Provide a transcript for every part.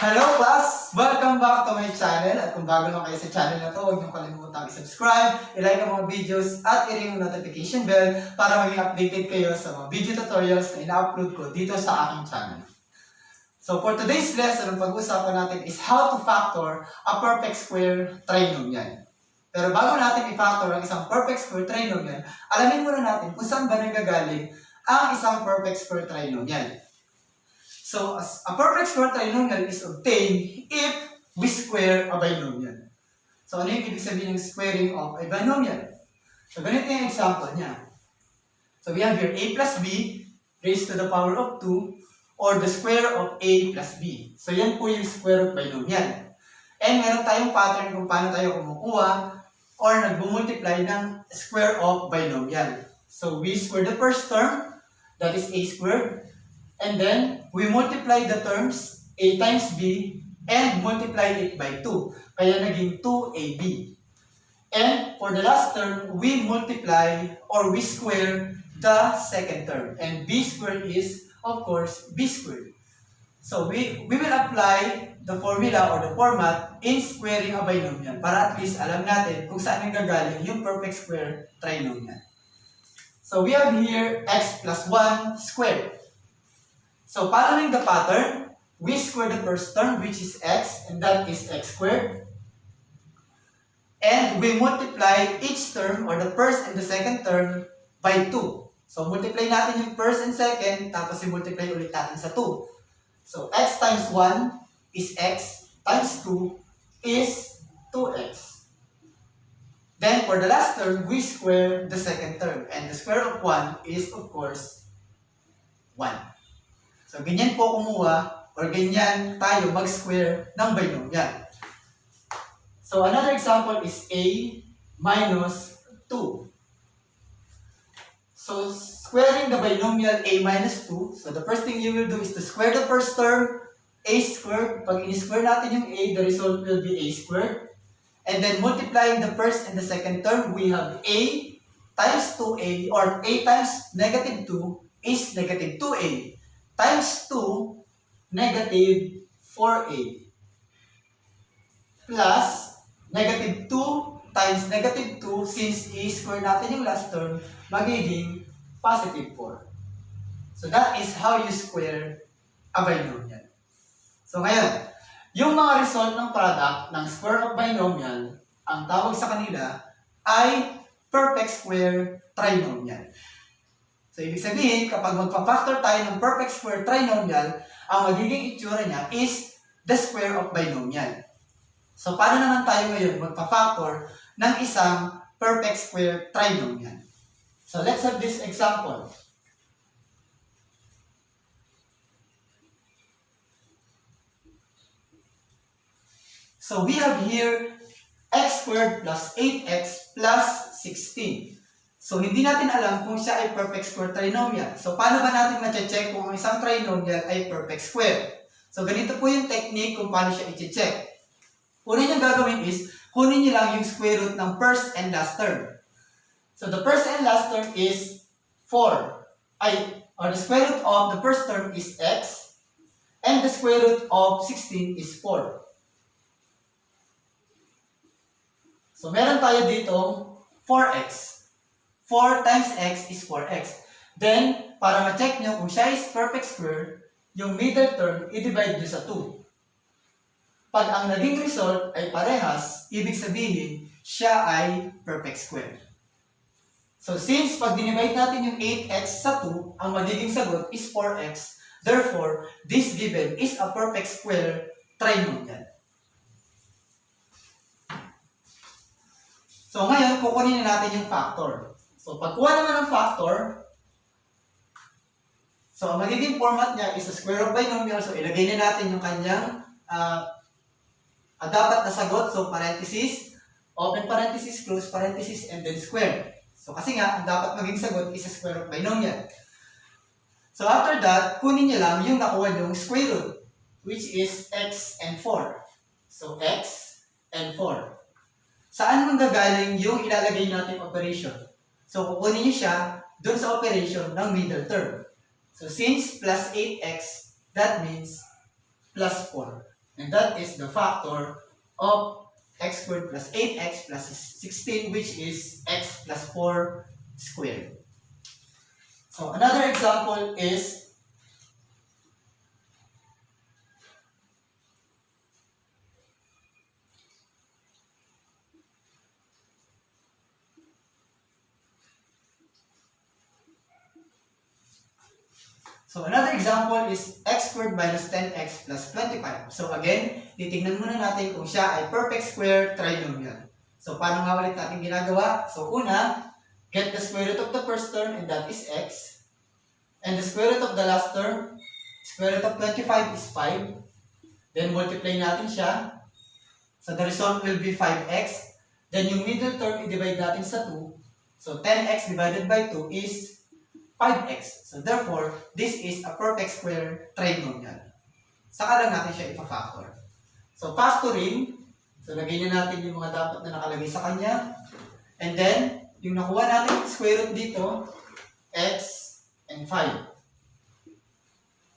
Hello class! Welcome back to my channel. At kung bago lang kayo sa channel na to, huwag niyong kalimutang i-subscribe, i-like ang mga videos, at i-ring yung notification bell para maging updated kayo sa mga video tutorials na ina-upload ko dito sa aking channel. So for today's lesson, ang pag-uusapan natin is how to factor a perfect square trinomial. Pero bago natin i-factor ang isang perfect square trinomial, alamin muna natin kung saan ba nanggagaling ang isang perfect square trinomial. So, a perfect square trinomial is obtained if we square a binomial. So, ano yung ibig sabihin ng squaring of a binomial? So, ganito yung example niya. So, we have here a plus b raised to the power of 2 or the square of a plus b. So, yan po yung square of binomial. And meron tayong pattern kung paano tayo kumukuha or nag-multiply ng square of binomial. So, we square the first term, that is a squared. And then, we multiply the terms a times b and multiply it by 2. Kaya naging 2ab. And for the last term, we multiply or we square the second term. And b squared is, of course, b squared. So, we will apply the formula or the format in squaring a binomial para at least alam natin kung saan nanggagaling yung perfect square trinomial. So, we have here x plus 1 squared. So, following the pattern, we square the first term, which is x, and that is x squared. And we multiply each term, or the first and the second term, by 2. So, multiply natin yung first and second, tapos i-multiply ulit natin sa 2. So, x times 1 is x, times 2 is 2x. Then, for the last term, we square the second term. And the square of 1 is, of course, 1. So, ganyan po kumuha or ganyan tayo mag-square ng binomial. So, another example is a minus 2. So, squaring the binomial a minus 2. So, the first thing you will do is to square the first term, a squared. Pag in-square natin yung a, the result will be a squared. And then, multiplying the first and the second term, we have a times 2a or a times negative 2 is negative 2a. Times 2, negative 4a. Plus, negative 2 times negative 2, since i-square natin yung last term, magiging positive 4. So, that is how you square a binomial. So, ngayon, yung mga result ng product ng square of binomial, ang tawag sa kanila ay perfect square trinomial. So, ibig sabihin, kapag magpa-factor tayo ng perfect square trinomial, ang magiging itsura niya is the square of binomial. So, paano naman tayo ngayon magpa-factor ng isang perfect square trinomial? So, let's have this example. So, we have here x squared plus 8x plus 16. So, hindi natin alam kung siya ay perfect square trinomial. So, paano ba natin ma-check kung ang isang trinomial ay perfect square? So, ganito po yung technique kung paano siya i-check. Una niyong gagawin is, kunin niyo lang yung square root ng first and last term. So, the first and last term is 4. Or the square root of the first term is x, and the square root of 16 is 4. So, meron tayo dito 4x. 4 times x is 4x. Then, para ma-check nyo kung siya is perfect square, yung middle term, i-divide nyo sa 2. Pag ang naging result ay parehas, ibig sabihin, siya ay perfect square. So, since pag dinivide natin yung 8x sa 2, ang magiging sagot is 4x. Therefore, this given is a perfect square trinomial. So, ngayon, kukunin natin yung factor. So, pagkuha naman ng factor, so, ang magiging format niya is a square of binomial. So, ilagay na natin yung kanyang dapat na sagot. So, parenthesis, open parenthesis, close parenthesis, and then square. So, kasi nga, ang dapat maging sagot is a square of binomial. So, after that, kunin niyo lang yung nakuha niyong square root, which is x and 4. So, x and 4. Saan manggagaling yung ilalagay natin operation? So, kukunin niyo siya doon sa operation ng middle term. So, since plus 8x, that means plus 4. And that is the factor of x squared plus 8x plus 16, which is x plus 4 squared. So another example is x squared minus 10x plus 25. So again, titingnan muna natin kung siya ay perfect square trinomial. So paano nga ulit natin ginagawa? So una, get the square root of the first term, and that is x. And the square root of the last term, square root of 25 is 5. Then multiply natin siya. So the result will be 5x. Then yung middle term, i-divide natin sa 2. So 10x divided by 2 is 5x. So therefore, this is a perfect square trinomial. Saka lang natin siya ipa-factor. So factoring, so lagay na natin yung mga dapat na nakalagay sa kanya. And then, yung nakuha natin square root dito, x and 5.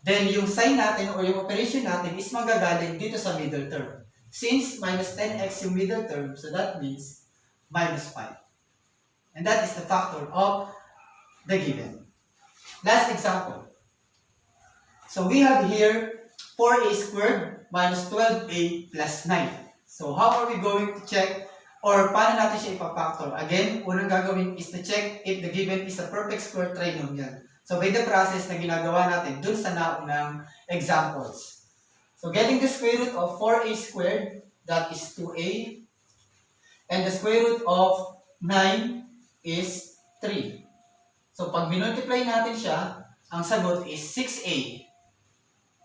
Then yung sign natin or yung operation natin is magagaling dito sa middle term. Since minus 10x yung middle term, so that means minus 5. And that is the factor of the given. Last example. So we have here 4a squared minus 12a plus 9. So how are we going to check or paano natin siya ipapactor? Again, unang gagawin is to check if the given is a perfect square trinomial. So by the process na ginagawa natin dun sa naunang examples. So getting the square root of 4a squared, that is 2a. And the square root of 9 is 3. So pag minultiply natin siya, ang sagot is 6a.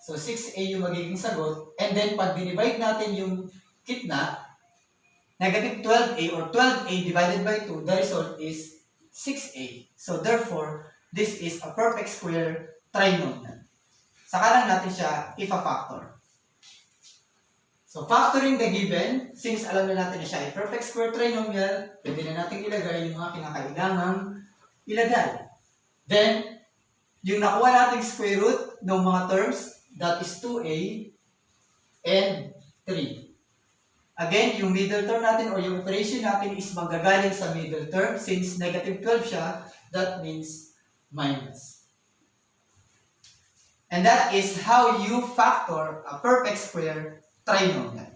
So 6a yung magiging sagot. And then pag dinivide natin yung gitna, negative 12a or 12a divided by 2, the result is 6a. So therefore, this is a perfect square trinomial. Saka lang natin siya ipa-factor. So factoring the given, since alam na natin na siya ay perfect square trinomial, pwede na natin ilagay yung mga kinakailangang ilagay. Then, yung nakuha nating square root ng mga terms, that is 2a and 3. Again, yung middle term natin or yung operation natin is magagaling sa middle term. Since negative 12 siya, that means minus. And that is how you factor a perfect square trinomial.